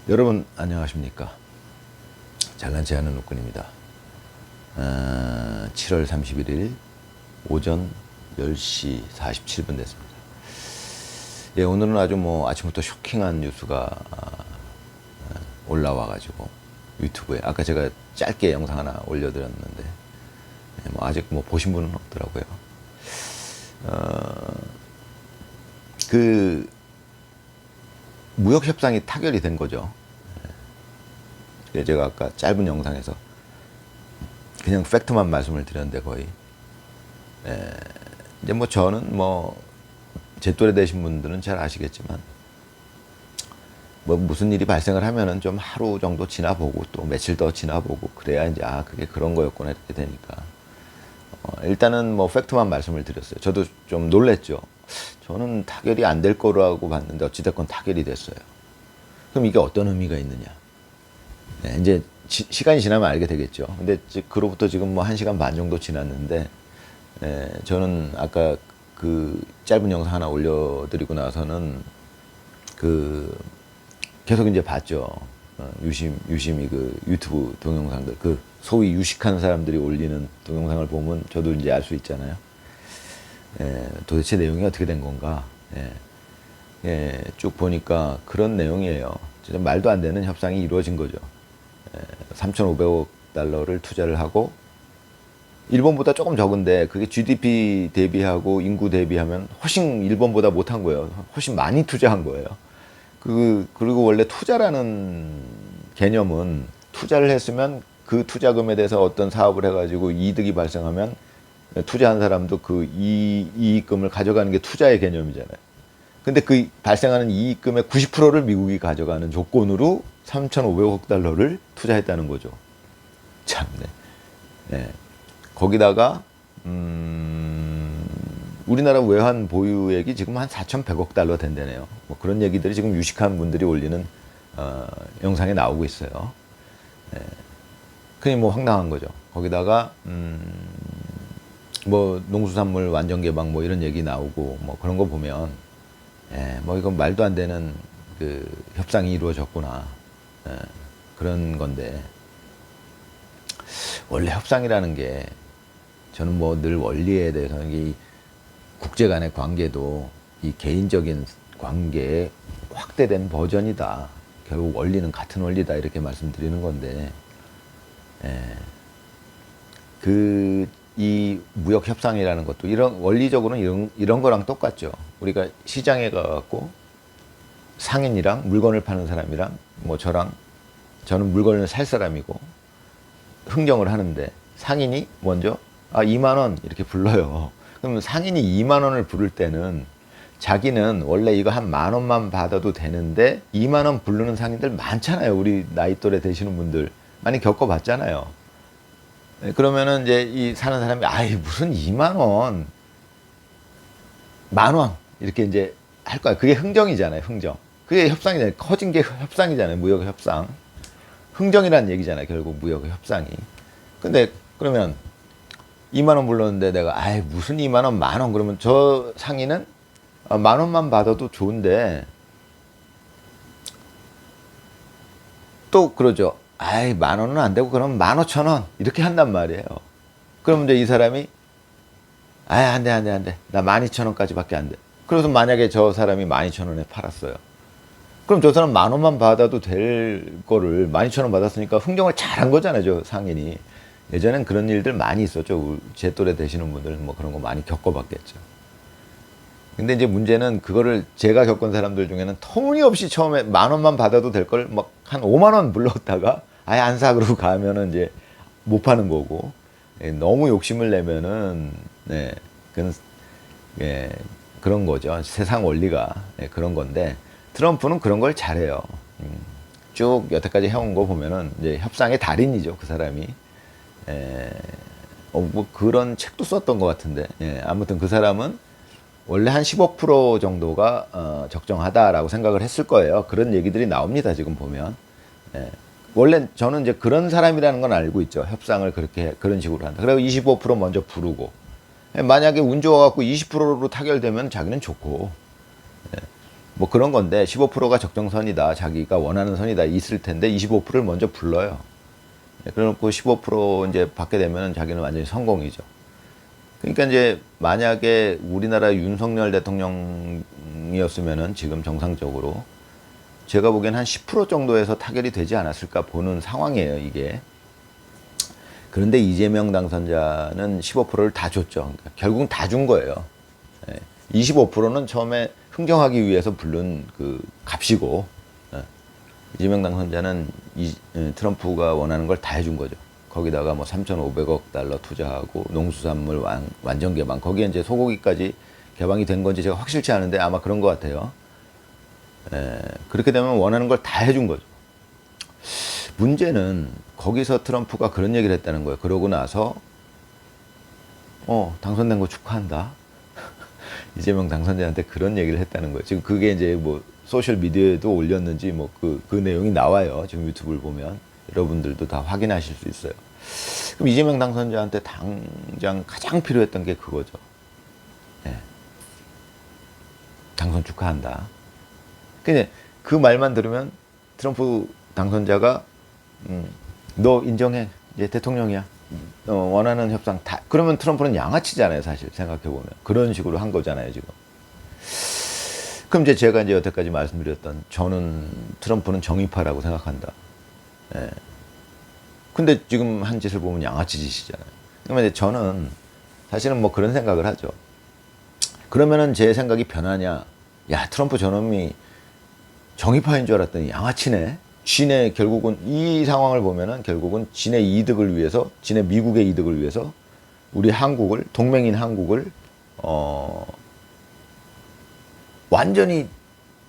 여러분 안녕하십니까. 잘난체 하는 욱군입니다. 7월 31일 오전 10시 47분 됐습니다. 예, 오늘은 아주 아침부터 쇼킹한 뉴스가 올라와가지고 유튜브에 아까 제가 짧게 영상 하나 올려드렸는데 아직 보신 분은 없더라고요. 그 무역 협상이 타결이 된 거죠. 제가 아까 짧은 영상에서 그냥 팩트만 말씀을 드렸는데 거의 이제 저는 제 또래 되신 분들은 잘 아시겠지만 무슨 일이 발생을 하면은 좀 하루 정도 지나보고 또 며칠 더 지나보고 그래야 이제 그게 그런 거였구나 이렇게 되니까 일단은 팩트만 말씀을 드렸어요. 저도 좀 놀랬죠. 저는 타결이 안 될 거라고 봤는데 어찌됐건 타결이 됐어요. 그럼 이게 어떤 의미가 있느냐. 네, 이제 시간이 지나면 알게 되겠죠. 근데 그로부터 지금 1시간 반 정도 지났는데 저는 아까 그 짧은 영상 하나 올려드리고 나서는 계속 이제 봤죠. 유심히 그 유튜브 동영상들, 그 소위 유식한 사람들이 올리는 동영상을 보면 저도 이제 알 수 있잖아요. 도대체 내용이 어떻게 된 건가. 쭉 보니까 그런 내용이에요. 진짜 말도 안 되는 협상이 이루어진 거죠. 3,500억 달러를 투자를 하고 일본보다 조금 적은데 그게 GDP 대비하고 인구 대비하면 훨씬 일본보다 못한 거예요. 훨씬 많이 투자한 거예요. 그리고 원래 투자라는 개념은 투자를 했으면 그 투자금에 대해서 어떤 사업을 해가지고 이득이 발생하면 투자한 사람도 그 이익금을 가져가는 게 투자의 개념이잖아요. 근데 그 발생하는 이익금의 90%를 미국이 가져가는 조건으로 3,500억 달러를 투자했다는 거죠. 참네. 네. 거기다가 우리나라 외환 보유액이 지금 한 4,100억 달러 된다네요. 그런 얘기들이 지금 유식한 분들이 올리는 영상에 나오고 있어요. 네. 그게 황당한 거죠. 거기다가 농수산물 완전 개방 이런 얘기 나오고 그런 거 보면 이건 말도 안 되는 그 협상이 이루어졌구나. 그런 건데 원래 협상이라는 게 저는 늘 원리에 대해서는 이 국제 간의 관계도 이 개인적인 관계의 확대된 버전이다. 결국 원리는 같은 원리다 이렇게 말씀드리는 건데 이 무역 협상이라는 것도 원리적으로는 이런 거랑 똑같죠. 우리가 시장에 가갖고 상인이랑 물건을 파는 사람이랑 저는 물건을 살 사람이고 흥정을 하는데 상인이 먼저 2만 원 이렇게 불러요. 그러면 상인이 2만 원을 부를 때는 자기는 원래 이거 한 10,000원만 받아도 되는데 2만 원 부르는 상인들 많잖아요. 우리 나이 또래 되시는 분들 많이 겪어봤잖아요. 그러면은 이제 이 사는 사람이 무슨 2만 원, 10,000원 이렇게 이제 할 거야. 그게 흥정이잖아요. 흥정. 그게 협상이잖아요. 커진 게 협상이잖아요. 무역 협상. 흥정이라는 얘기잖아요. 결국 무역 협상이. 근데 그러면 2만 원 불렀는데 내가 무슨 2만 원, 10,000원 그러면 저 상인은 10,000원만 받아도 좋은데 또 그러죠. 10,000원은 안 되고 그럼 15,000원 이렇게 한단 말이에요. 그러면 이제 이 사람이 안 돼. 나 12,000원까지밖에 안 돼. 그래서 만약에 저 사람이 12,000원에 팔았어요. 그럼 저 사람 10,000원만 받아도 될 거를 12,000원 받았으니까 흥정을 잘한 거잖아요. 저 상인이. 예전엔 그런 일들 많이 있었죠. 제 또래 되시는 분들 그런 거 많이 겪어봤겠죠. 근데 이제 문제는 그거를 제가 겪은 사람들 중에는 터무니없이 처음에 10,000원만 받아도 될 걸 한 5만 원 불렀다가 안 사 그러고 가면은 이제 못 파는 거고 너무 욕심을 내면은 그런 거죠. 세상 원리가 그런 건데 트럼프는 그런 걸 잘해요. 쭉 여태까지 해온 거 보면은 이제 협상의 달인이죠. 그 사람이. 그런 책도 썼던 것 같은데 아무튼 그 사람은 원래 한 15% 정도가 적정하다라고 생각을 했을 거예요. 그런 얘기들이 나옵니다. 지금 보면 원래 저는 이제 그런 사람이라는 건 알고 있죠. 협상을 그런 식으로 한다. 그리고 25% 먼저 부르고 만약에 운 좋아갖고 20%로 타결되면 자기는 좋고 뭐 그런 건데 15%가 적정선이다. 자기가 원하는 선이다. 있을 텐데 25%를 먼저 불러요. 그래놓고 15% 이제 받게 되면 자기는 완전히 성공이죠. 그러니까 이제 만약에 우리나라 윤석열 대통령이었으면은 지금 정상적으로 제가 보기엔 한 10% 정도에서 타결이 되지 않았을까 보는 상황이에요, 이게. 그런데 이재명 당선자는 15%를 다 줬죠. 그러니까 결국은 다 준 거예요. 25%는 처음에 흥정하기 위해서 부른 그 값이고, 이재명 당선자는 트럼프가 원하는 걸 다 해준 거죠. 거기다가 뭐 3,500억 달러 투자하고 농수산물 완전 개방, 거기에 이제 소고기까지 개방이 된 건지 제가 확실치 않은데 아마 그런 것 같아요. 그렇게 되면 원하는 걸 다 해준 거죠. 문제는 거기서 트럼프가 그런 얘기를 했다는 거예요. 그러고 나서 당선된 거 축하한다. 이재명 당선자한테 그런 얘기를 했다는 거예요. 지금 그게 이제 뭐 소셜 미디어에도 올렸는지 뭐 그 내용이 나와요. 지금 유튜브를 보면 여러분들도 다 확인하실 수 있어요. 그럼 이재명 당선자한테 당장 가장 필요했던 게 그거죠. 당선 축하한다. 근데 그 말만 들으면 트럼프 당선자가 너 인정해. 이제 대통령이야. 원하는 협상 다. 그러면 트럼프는 양아치잖아요, 사실 생각해보면. 그런 식으로 한 거잖아요, 지금. 그럼 이제 제가 이제 여태까지 말씀드렸던 저는 트럼프는 정의파라고 생각한다. 근데 지금 한 짓을 보면 양아치 짓이잖아요. 그러면 이제 저는 사실은 뭐 그런 생각을 하죠. 그러면은 제 생각이 변하냐? 야, 트럼프 저놈이 정의파인 줄 알았더니 양아치네. 지네 결국은 이 상황을 보면은 결국은 지네 이득을 위해서, 지네 미국의 이득을 위해서 우리 한국을, 동맹인 한국을 완전히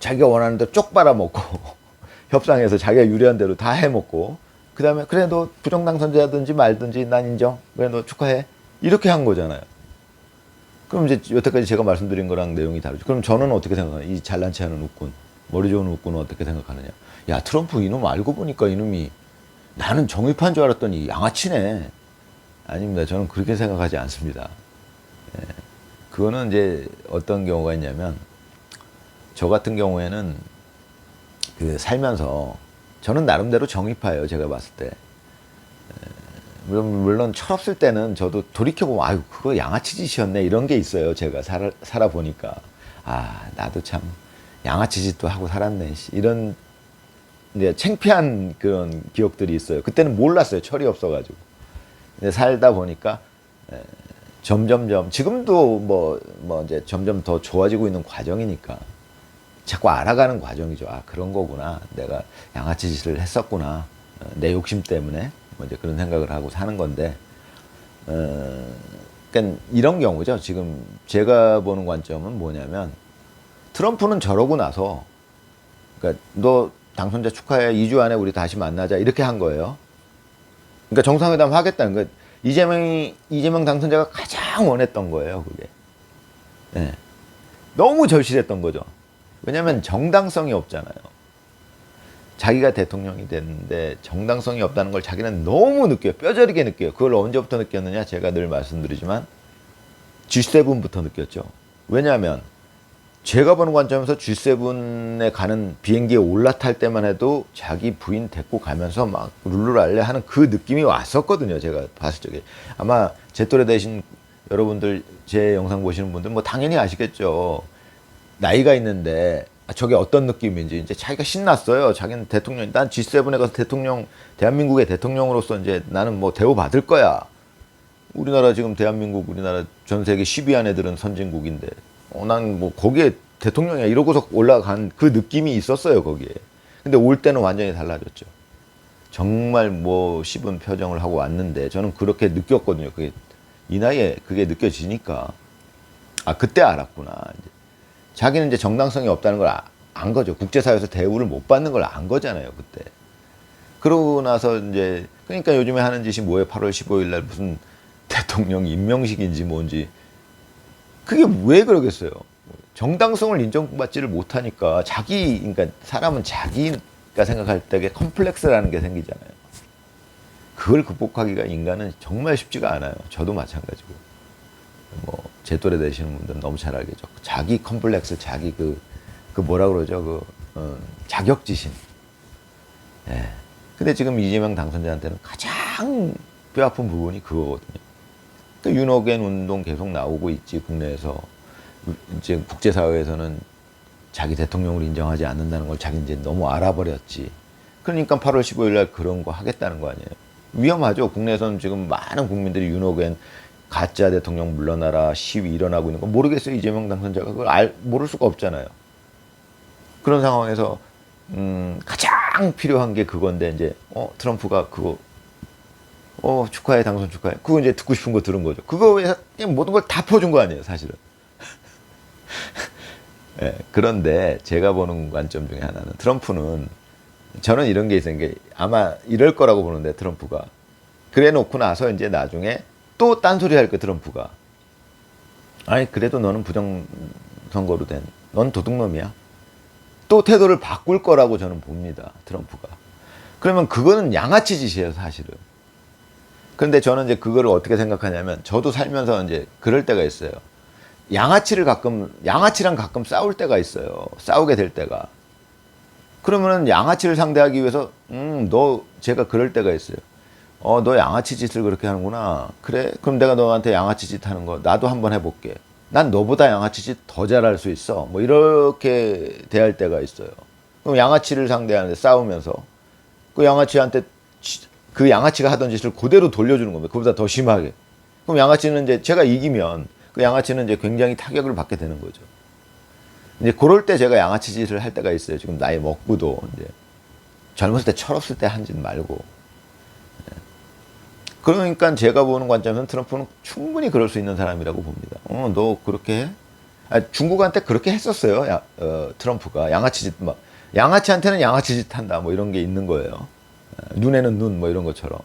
자기가 원하는 대로 쪽 빨아먹고 협상해서 자기가 유리한 대로 다 해먹고 그 다음에 그래 너 부정당선자든지 말든지 난 인정. 그래 너 축하해. 이렇게 한 거잖아요. 그럼 이제 여태까지 제가 말씀드린 거랑 내용이 다르죠. 그럼 저는 어떻게 생각하냐? 이 잘난 체 하는 웃군, 머리 좋은 웃군은 어떻게 생각하느냐? 야, 트럼프 이놈 알고 보니까 이놈이 나는 정의파인 줄 알았더니 양아치네. 아닙니다. 저는 그렇게 생각하지 않습니다. 그거는 이제 어떤 경우가 있냐면 저 같은 경우에는 그 살면서 저는 나름대로 정의파예요. 제가 봤을 때. 물론 철없을 때는 저도 돌이켜보면 아유 그거 양아치 짓이었네 이런 게 있어요. 제가 살아보니까 아 나도 참 양아치 짓도 하고 살았네 이런 이제 창피한 그런 기억들이 있어요. 그때는 몰랐어요. 철이 없어가지고. 근데 살다 보니까 점점점 지금도 뭐 이제 점점 더 좋아지고 있는 과정이니까 자꾸 알아가는 과정이죠. 아 그런 거구나. 내가 양아치 짓을 했었구나. 내 욕심 때문에 뭐 이제 그런 생각을 하고 사는 건데, 그러니까 이런 경우죠. 지금 제가 보는 관점은 뭐냐면 트럼프는 저러고 나서, 그러니까 너 당선자 축하해. 2주 안에 우리 다시 만나자. 이렇게 한 거예요. 그러니까 정상회담 하겠다는 거. 이재명 당선자가 가장 원했던 거예요. 그게. 네. 너무 절실했던 거죠. 왜냐하면 정당성이 없잖아요. 자기가 대통령이 됐는데 정당성이 없다는 걸 자기는 너무 느껴요. 뼈저리게 느껴요. 그걸 언제부터 느꼈느냐? 제가 늘 말씀드리지만 G7부터 느꼈죠. 왜냐하면 제가 보는 관점에서 G7에 가는 비행기에 올라탈 때만 해도 자기 부인 데리고 가면서 막 룰루랄레 하는 그 느낌이 왔었거든요. 제가 봤을 적에. 아마 제 또래 되신 여러분들, 제 영상 보시는 분들 뭐 당연히 아시겠죠. 나이가 있는데 저게 어떤 느낌인지 이제 자기가 신났어요. 자기는 대통령, 난 G7에 가서 대통령, 대한민국의 대통령으로서 이제 나는 뭐 대우받을 거야. 우리나라 지금 대한민국, 우리나라 전 세계 10위 안에들은 선진국인데, 난 뭐 거기에 대통령이야. 이러고서 올라간 그 느낌이 있었어요, 거기에. 근데 올 때는 완전히 달라졌죠. 정말 뭐 씹은 표정을 하고 왔는데, 저는 그렇게 느꼈거든요. 그게, 이 나이에 그게 느껴지니까. 아, 그때 알았구나. 이제. 자기는 이제 정당성이 없다는 걸 안 거죠. 국제사회에서 대우를 못 받는 걸 안 거잖아요, 그때. 그러고 나서 이제, 그러니까 요즘에 하는 짓이 뭐예요? 8월 15일 날 무슨 대통령 임명식인지 뭔지. 그게 왜 그러겠어요? 정당성을 인정받지를 못하니까 그러니까 사람은 자기가 생각할 때 컴플렉스라는 게 생기잖아요. 그걸 극복하기가 인간은 정말 쉽지가 않아요. 저도 마찬가지고. 뭐, 제 또래 되시는 분들은 너무 잘 알겠죠. 자기 컴플렉스, 자기 그 뭐라 그러죠? 자격지심. 예. 근데 지금 이재명 당선자한테는 가장 뼈아픈 부분이 그거거든요. 그 윤호겐 운동 계속 나오고 있지, 국내에서. 이제 국제사회에서는 자기 대통령을 인정하지 않는다는 걸 자기 이제 너무 알아버렸지. 그러니까 8월 15일 날 그런 거 하겠다는 거 아니에요. 위험하죠. 국내에서는 지금 많은 국민들이 윤호겐 가짜 대통령 물러나라 시위 일어나고 있는 거 모르겠어요. 이재명 당선자가 그걸 모를 수가 없잖아요. 그런 상황에서 가장 필요한 게 그건데 이제 트럼프가 그거 축하해, 당선 축하해. 그거 이제 듣고 싶은 거 들은 거죠. 그거에 모든 걸 다 퍼준 거 아니에요, 사실은. 네, 그런데 제가 보는 관점 중에 하나는 트럼프는 저는 이런 게 있어요. 게 아마 이럴 거라고 보는데 트럼프가 그래 놓고 나서 이제 나중에 또 딴소리 할 거 트럼프가 아니 그래도 너는 부정선거로 된 넌 도둑놈이야. 또 태도를 바꿀 거라고 저는 봅니다. 트럼프가. 그러면 그거는 양아치 짓이에요, 사실은. 그런데 저는 이제 그거를 어떻게 생각하냐면 저도 살면서 이제 그럴 때가 있어요. 양아치랑 가끔 싸울 때가 있어요. 싸우게 될 때가. 그러면은 양아치를 상대하기 위해서, 제가 그럴 때가 있어요. 너 양아치 짓을 그렇게 하는구나. 그래? 그럼 내가 너한테 양아치 짓 하는 거 나도 한번 해볼게. 난 너보다 양아치 짓 더 잘할 수 있어. 뭐 이렇게 대할 때가 있어요. 그럼 양아치를 상대하는데 싸우면서 그 양아치한테 그 양아치가 하던 짓을 그대로 돌려주는 겁니다. 그보다 더 심하게. 그럼 양아치는 이제 제가 이기면 그 양아치는 이제 굉장히 타격을 받게 되는 거죠. 이제 그럴 때 제가 양아치 짓을 할 때가 있어요. 지금 나이 먹고도 이제 젊었을 때 철없을 때 한 짓 말고. 그러니까 제가 보는 관점에서는 트럼프는 충분히 그럴 수 있는 사람이라고 봅니다. 너 그렇게 해? 중국한테 그렇게 했었어요. 트럼프가 양아치 짓 막 양아치한테는 양아치 짓 한다 뭐 이런 게 있는 거예요. 눈에는 눈 뭐 이런 것처럼.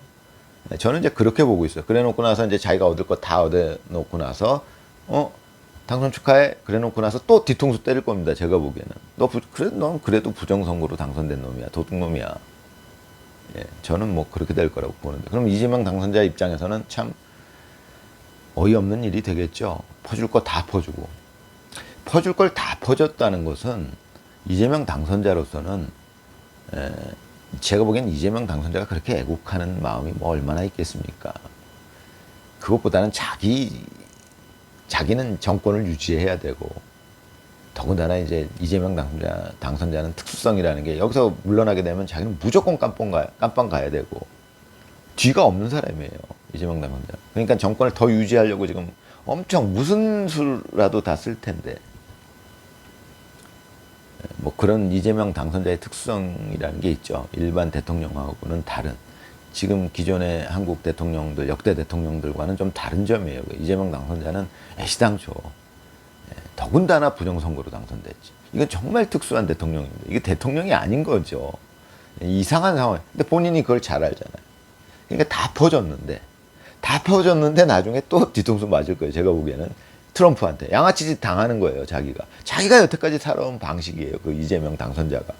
저는 이제 그렇게 보고 있어요. 그래 놓고 나서 이제 자기가 얻을 거 다 얻어 놓고 나서 당선 축하해. 그래 놓고 나서 또 뒤통수 때릴 겁니다. 제가 보기에는. 넌 그래도 부정선거로 당선된 놈이야. 도둑놈이야. 예, 저는 뭐 그렇게 될 거라고 보는데. 그럼 이재명 당선자 입장에서는 참 어이없는 일이 되겠죠. 퍼줄 거 다 퍼주고. 퍼줄 걸 다 퍼줬다는 것은 이재명 당선자로서는 제가 보기엔 이재명 당선자가 그렇게 애국하는 마음이 뭐 얼마나 있겠습니까? 그것보다는 자기는 정권을 유지해야 되고, 더군다나 이제 이재명 당선자는 특수성이라는 게 여기서 물러나게 되면 자기는 무조건 깜빵 가야 되고, 뒤가 없는 사람이에요. 이재명 당선자. 그러니까 정권을 더 유지하려고 지금 엄청 무슨 수라도 다 쓸 텐데, 뭐 그런 이재명 당선자의 특수성이라는 게 있죠. 일반 대통령하고는 다른. 지금 기존의 한국 대통령들, 역대 대통령들과는 좀 다른 점이에요. 이재명 당선자는 애시당초 더군다나 부정선거로 당선됐지. 이건 정말 특수한 대통령입니다. 이게 대통령이 아닌 거죠. 이상한 상황. 근데 본인이 그걸 잘 알잖아요. 그러니까 다 퍼졌는데 나중에 또 뒤통수 맞을 거예요. 제가 보기에는 트럼프한테 양아치 짓 당하는 거예요. 자기가 여태까지 살아온 방식이에요. 그 이재명 당선자가.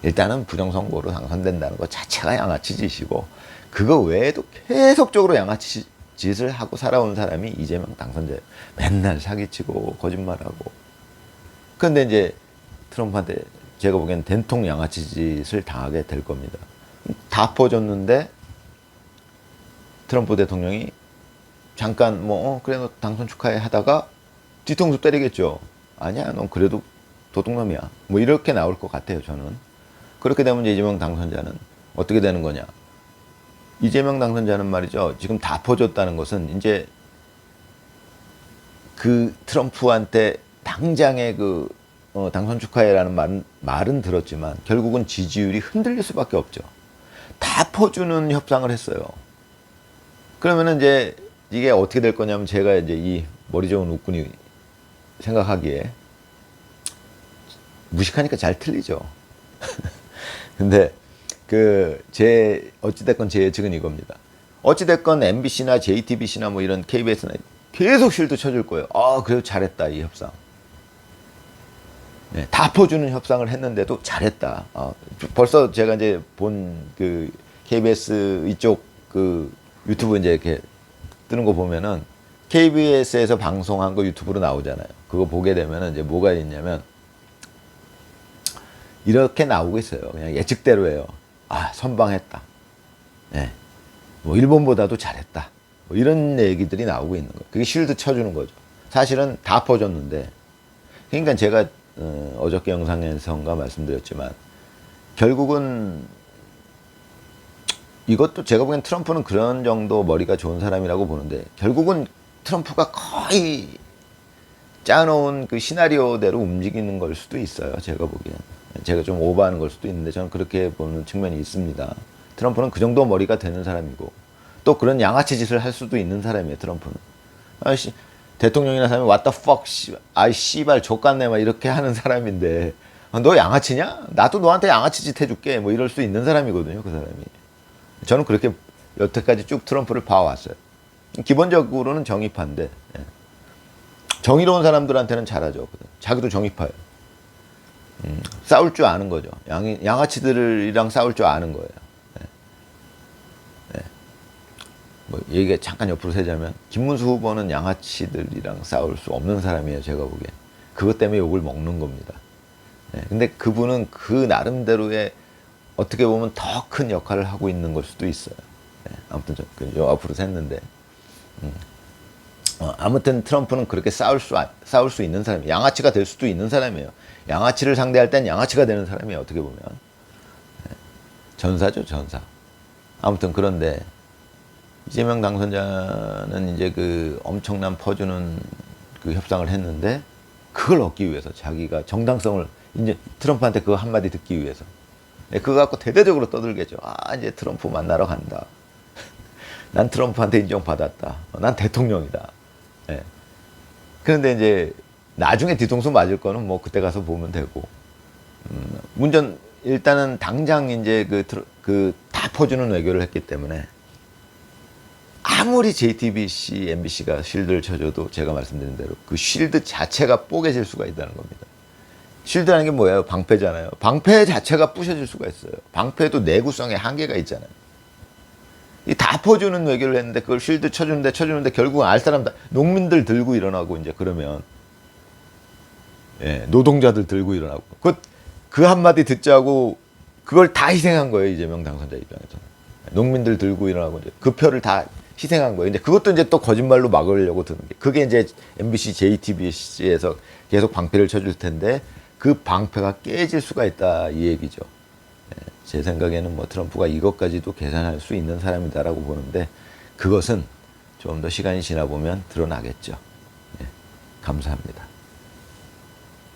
일단은 부정선거로 당선된다는 것 자체가 양아치 짓이고, 그거 외에도 계속적으로 양아치 짓을 하고 살아온 사람이 이재명 당선자예요. 맨날 사기치고 거짓말하고. 그런데 이제 트럼프한테 제가 보기엔 된통 양아치 짓을 당하게 될 겁니다. 다 퍼줬는데 트럼프 대통령이 잠깐 그래 너 당선 축하해 하다가 뒤통수 때리겠죠. 아니야, 넌 그래도 도둑놈이야. 뭐 이렇게 나올 것 같아요, 저는. 그렇게 되면 이재명 당선자는 어떻게 되는 거냐. 이재명 당선자는 말이죠. 지금 다 퍼줬다는 것은 이제 그 트럼프한테 당장의 당선 축하해라는 말은 들었지만 결국은 지지율이 흔들릴 수밖에 없죠. 다 퍼주는 협상을 했어요. 그러면은 이제 이게 어떻게 될 거냐면, 제가 이제 이 머리 좋은 웃군이 생각하기에 무식하니까 잘 틀리죠. 근데 어찌됐건 제 예측은 이겁니다. 어찌됐건 MBC나 JTBC나 뭐 이런 KBS나 계속 실드 쳐줄 거예요. 그래도 잘했다, 이 협상. 네, 다 퍼주는 협상을 했는데도 잘했다. 벌써 제가 이제 본 KBS 이쪽 유튜브 이제 이렇게 뜨는 거 보면은 KBS에서 방송한 거 유튜브로 나오잖아요. 그거 보게 되면은 이제 뭐가 있냐면, 이렇게 나오고 있어요. 그냥 예측대로예요. 아, 선방했다. 예. 뭐 일본보다도 잘했다. 뭐 이런 얘기들이 나오고 있는 거예요. 그게 쉴드 쳐주는 거죠. 사실은 다 퍼줬는데. 그러니까 제가 어저께 영상에서인가 말씀드렸지만 결국은 이것도 제가 보기엔 트럼프는 그런 정도 머리가 좋은 사람이라고 보는데 결국은 트럼프가 거의 짜놓은 그 시나리오대로 움직이는 걸 수도 있어요. 제가 보기엔. 제가 좀 오버하는 걸 수도 있는데 저는 그렇게 보는 측면이 있습니다. 트럼프는 그 정도 머리가 되는 사람이고 또 그런 양아치 짓을 할 수도 있는 사람이에요. 트럼프는. 아이씨, 대통령이나 사람이 what the fuck, 아이 씨발 족같네 막 이렇게 하는 사람인데 너 양아치냐? 나도 너한테 양아치 짓 해줄게 뭐 이럴 수 있는 사람이거든요. 그 사람이. 저는 그렇게 여태까지 쭉 트럼프를 봐왔어요. 기본적으로는 정의파인데 예. 정의로운 사람들한테는 잘하죠. 자기도 정의파예요. 싸울 줄 아는 거죠. 양아치들이랑 싸울 줄 아는 거예요. 예. 예. 뭐 얘기가 잠깐 옆으로 세자면 김문수 후보는 양아치들이랑 싸울 수 없는 사람이에요. 제가 보기엔. 그것 때문에 욕을 먹는 겁니다. 예. 근데 그분은 그 나름대로의 어떻게 보면 더 큰 역할을 하고 있는 걸 수도 있어요. 예. 아무튼 저 앞으로 샜는데 아무튼 트럼프는 그렇게 싸울 수 있는 사람이에요. 양아치가 될 수도 있는 사람이에요. 양아치를 상대할 땐 양아치가 되는 사람이에요. 어떻게 보면. 예. 전사죠, 전사. 아무튼 그런데 이재명 당선자는 이제 그 엄청난 퍼주는 그 협상을 했는데 그걸 얻기 위해서 자기가 정당성을 이제 트럼프한테 그거 한마디 듣기 위해서 그거 갖고 대대적으로 떠들겠죠. 아, 이제 트럼프 만나러 간다. 난 트럼프한테 인정받았다. 난 대통령이다. 예. 그런데 이제 나중에 뒤통수 맞을 거는 뭐 그때 가서 보면 되고. 문전 일단은 당장 이제 그 다 퍼주는 외교를 했기 때문에 아무리 JTBC, MBC가 쉴드를 쳐줘도 제가 말씀드린 대로 그 쉴드 자체가 뽀개질 수가 있다는 겁니다. 쉴드라는 게 뭐예요? 방패잖아요. 방패 자체가 부셔질 수가 있어요. 방패도 내구성에 한계가 있잖아요. 이 다 퍼주는 외교를 했는데 그걸 쉴드 쳐주는데 결국은 알 사람 다 농민들 들고 일어나고 이제 그러면 예, 노동자들 들고 일어나고 그 한마디 듣자고 그걸 다 희생한 거예요. 이재명 당선자 입장에서는. 농민들 들고 일어나고 이제 그 표를 다 희생한 거예요. 근데 그것도 이제 또 거짓말로 막으려고 드는 게 그게 이제 MBC, JTBC에서 계속 방패를 쳐줄 텐데 그 방패가 깨질 수가 있다 이 얘기죠. 제 생각에는 뭐 트럼프가 이것까지도 계산할 수 있는 사람이다라고 보는데 그것은 좀 더 시간이 지나 보면 드러나겠죠. 예, 감사합니다.